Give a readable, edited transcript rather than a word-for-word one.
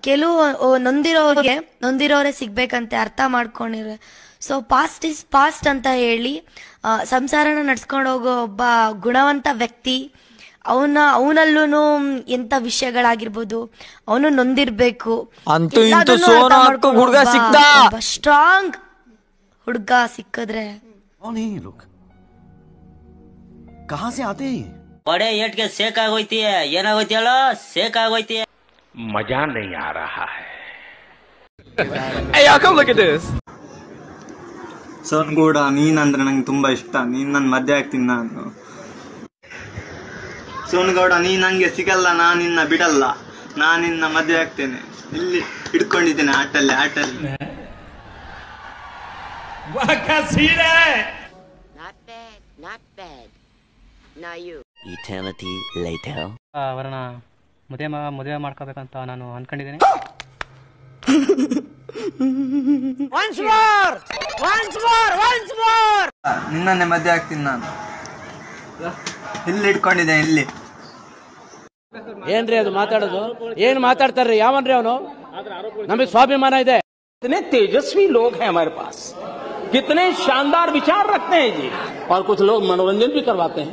ಕೆಲವು ನೊಂದಿರೋರೆ ಸಿಗ್ಬೇಕಂತೆ ಅರ್ಥ ಮಾಡ್ಕೊಂಡಿರ. So past is past ಅಂತ ಹೇಳಿ ಸಂಸಾರನ ನಡ್ಸ್ಕೊಂಡು ಹೋಗೋ ಒಬ್ಬ ಗುಣವಂತ ವ್ಯಕ್ತಿ ಅವನಲ್ಲೂ ಎಂತ ವಿಷಯಗಳಾಗಿರ್ಬೋದು ಅವನು ನೊಂದಿರ್ಬೇಕು. ಸ್ಟ್ರಾಂಗ್ ಹುಡುಗ ಸಿಕ್ಕಿದ್ರೆ बड़े एट के सेक आगोती है ಏನಾಗೋಯ್ತಿ ಹೇಳೋ ಸೇಕ್ ಆಗೋಯ್ತಿ मजा नहीं आ रहा है hey y'all come look at this ಸೋನ್ಗೂಡ ನೀನಂದ್ರೆ ನಂಗೆ ತುಂಬಾ ಇಷ್ಟ. ನೀನ್ ನನ್ನ ಮದ್ವೆ ಆಗ್ತೀನಿ ನಾನು. ಸೋನ್ಗೌಡ ನೀ ನಂಗೆ ಸಿಗಲ್ಲ, ನಾನ್ ನಿನ್ನ ಬಿಡಲ್ಲ, ನಾನ್ ನಿನ್ನ ಮದ್ವೆ ಆಗ್ತೇನೆ. ಇಲ್ಲಿ ಹಿಡ್ಕೊಂಡಿದ್ದೇನೆ ಆಟಲ್ಲಿ. Not bad. Now you. Eternity later. ಅವರನ್ನ ಮದುವೆ ಮಾಡ್ಕೋಬೇಕಂತ ನಾನು ಅನ್ಕೊಂಡಿದ್ದೀನಿ. ನಿನ್ನೆ ಮದ್ವೆ ಆಗ್ತೀನಿ ನಾನು. ಇಲ್ಲಿ ಹಿಡ್ಕೊಂಡಿದ್ದೇನೆ ಇಲ್ಲಿ. ಏನ್ರಿ ಅದು ಮಾತಾಡೋದು? ಏನ್ ಮಾತಾಡ್ತಾರ್ರಿ? ಯಾವನ್ರಿ ಅವನು? ನಮಗೆ ಸ್ವಾಭಿಮಾನ ಇದೆ. कितने तेजस्वी लोग हैं हमारे पास, कितने शानदार विचार रखते हैं जी, और कुछ लोग मनोरंजन भी करवाते हैं.